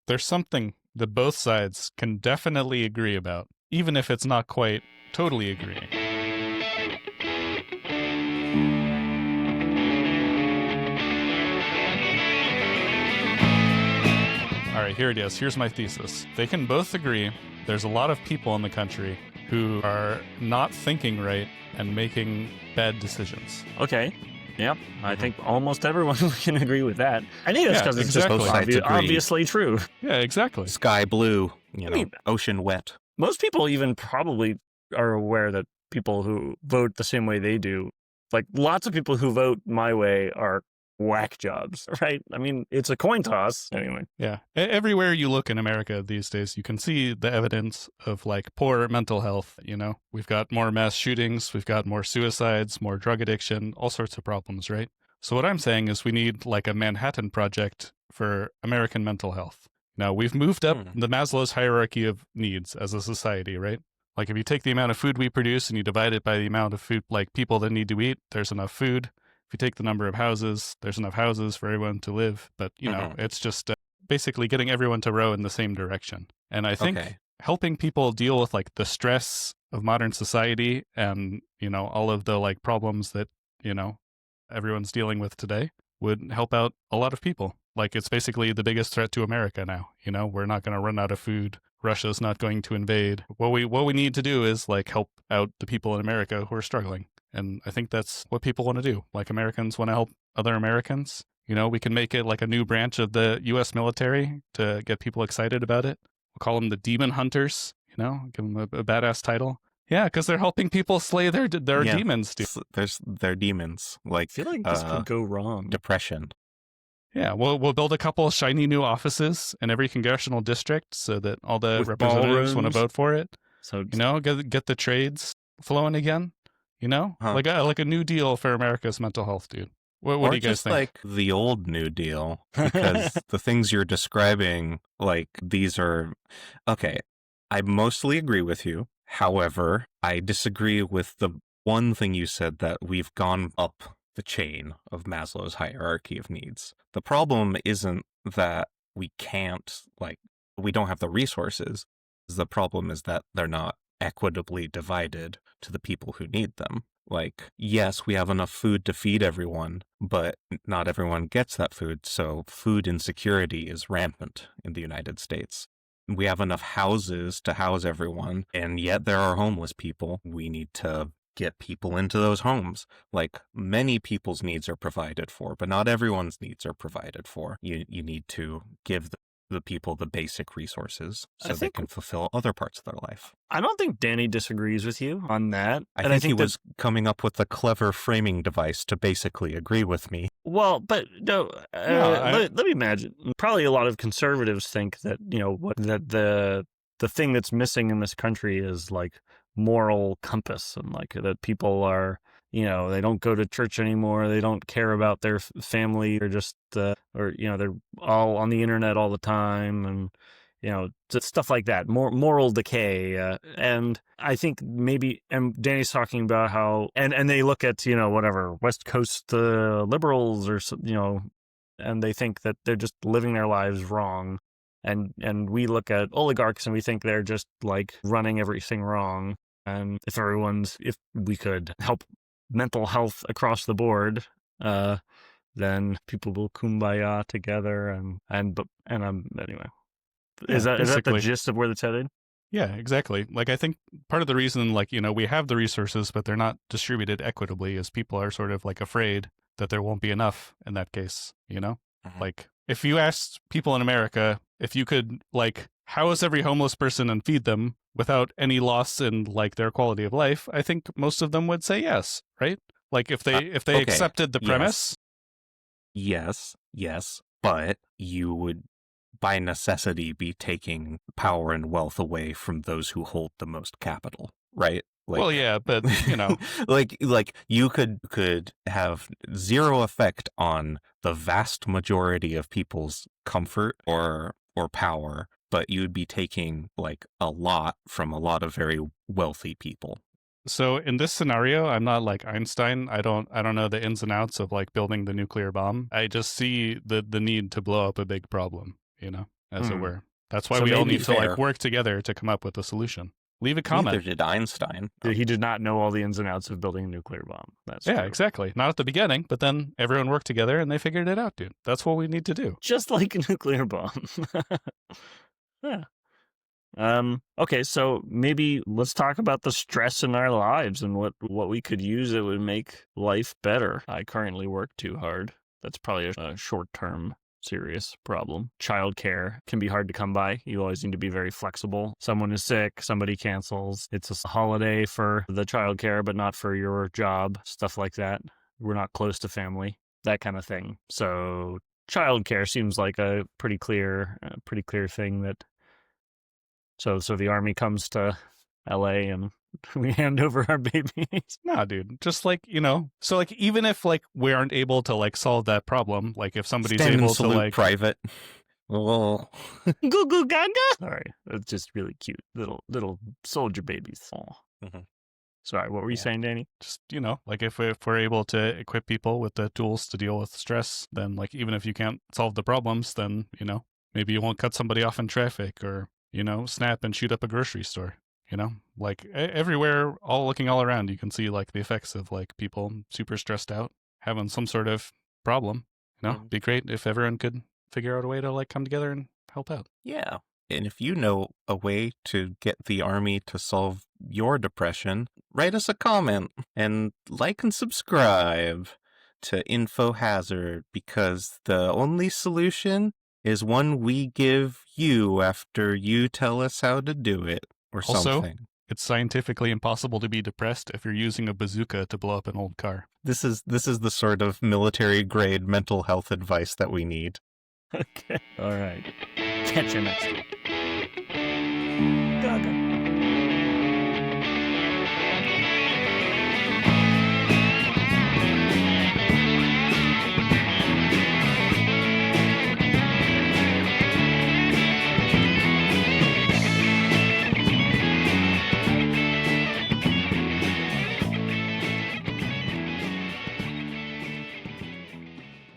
there's something that both sides can definitely agree about, even if it's not quite totally agreeing. All right, here it is. Here's my thesis. They can both agree there's a lot of people in the country who are not thinking right and making bad decisions. Okay. Yep. I think almost everyone can agree with that. I think that's because it's exactly. just Both sides agree. obviously true. Yeah, exactly. Sky blue, mean- ocean wet. Most people even probably are aware that people who vote the same way they do, like lots of people who vote my way are whack jobs, right? I mean, it's a coin toss anyway. Yeah. Everywhere you look in America these days, you can see the evidence of like poor mental health. We've got more mass shootings, we've got more suicides, more drug addiction, all sorts of problems, right? So what I'm saying is we need like a Manhattan Project for American mental health. Now, we've moved up the Maslow's hierarchy of needs as a society, right? Like if you take the amount of food we produce and you divide it by the amount of food, like people that need to eat, there's enough food. If you take the number of houses, there's enough houses for everyone to live. But, it's just basically getting everyone to row in the same direction. And I think helping people deal with like the stress of modern society and, all of the like problems that, everyone's dealing with today would help out a lot of people. Like it's basically the biggest threat to America now. We're not going to run out of food. Russia's not going to invade. What we need to do is like help out the people in America who are struggling. And I think that's what people want to do. Like Americans want to help other Americans. We can make it like a new branch of the U.S. military to get people excited about it. We'll call them the Demon Hunters, give them a badass title. Yeah, because they're helping people slay their demons, dude. They're demons. Like, I feel like this could go wrong. Depression. Yeah, we'll build a couple of shiny new offices in every congressional district so that all the With representatives want to ballrooms. vote for it. So Get the trades flowing again. Like a new deal for America's mental health, dude. What do you guys think? Like the old New Deal, because the things you're describing, like these are okay. I mostly agree with you. However, I disagree with the one thing you said, that we've gone up the chain of Maslow's hierarchy of needs. The problem isn't that we don't have the resources. The problem is that they're not equitably divided to the people who need them. Like, yes, we have enough food to feed everyone, but not everyone gets that food, so food insecurity is rampant in the United States. We have enough houses to house everyone, and yet there are homeless people. We need to get people into those homes. Like, many people's needs are provided for, but not everyone's needs are provided for. You need to give the people the basic resources so they can fulfill other parts of their life. I don't think Danny disagrees with you on that. I think he was coming up with a clever framing device to basically agree with me. Well, but no, let me imagine. Probably a lot of conservatives think that, that the thing that's missing in this country is like moral compass, and like that people are, they don't go to church anymore. They don't care about their family, or just, they're all on the internet all the time, and just stuff like that. Moral decay, and I think maybe, and Danny's talking about how, and they look at whatever West Coast liberals, or and they think that they're just living their lives wrong, and we look at oligarchs and we think they're just like running everything wrong. And if we could help mental health across the board, then people will kumbaya together, and anyway. Is that the gist of where it's headed? Yeah, exactly. Like, I think part of the reason, like, we have the resources, but they're not distributed equitably, is people are sort of like afraid that there won't be enough in that case, Like, if you asked people in America if you could, like, house every homeless person and feed them without any loss in, like, their quality of life, I think most of them would say yes, right? Like, if they accepted the premise. Yes, but you would, by necessity, be taking power and wealth away from those who hold the most capital, right? Like, well, yeah, but like you could have zero effect on the vast majority of people's comfort or power, but you'd be taking like a lot from a lot of very wealthy people. So in this scenario, I'm not like Einstein. I don't know the ins and outs of like building the nuclear bomb. I just see the need to blow up a big problem, as it Hmm. were. That's why So we all maybe need to like fair. work together to come up with a solution. Leave a Neither comment. did Einstein. He did not know all the ins and outs of building a nuclear bomb. That's Yeah, true. exactly. Not at the beginning, but then everyone worked together and they figured it out, dude. That's what we need to do. Just like a nuclear bomb. Yeah. Okay, so maybe let's talk about the stress in our lives and what we could use that would make life better. I currently work too hard. That's probably a short-term serious problem. Childcare can be hard to come by. You always need to be very flexible. Someone is sick, somebody cancels. It's a holiday for the childcare, but not for your job. Stuff like that. We're not close to family. That kind of thing. So childcare seems like a pretty clear thing that. So the army comes to LA and we hand over our babies. Nah, dude. Just like, so like even if like we aren't able to like solve that problem, like if somebody's Stand and able to salute like private. Oh, Goo goo gaga. Sorry, it's just really cute little soldier babies. Aw. Mhm. Sorry, what were you Yeah. saying, Danny? just, like if we're able to equip people with the tools to deal with stress, then like even if you can't solve the problems, then, maybe you won't cut somebody off in traffic or, snap and shoot up a grocery store. Like everywhere, looking all around, you can see like the effects of like people super stressed out, having some sort of problem. Mhm. Be great if everyone could figure out a way to like come together and help out. yeah. And if you know a way to get the army to solve your depression, write us a comment and like and subscribe to Info Hazard, because the only solution is one we give you after you tell us how to do it or Also, something. It's scientifically impossible to be depressed if you're using a bazooka to blow up an old car. This is the sort of military grade mental health advice that we need. Okay. All right. Catch you next week. Gaga.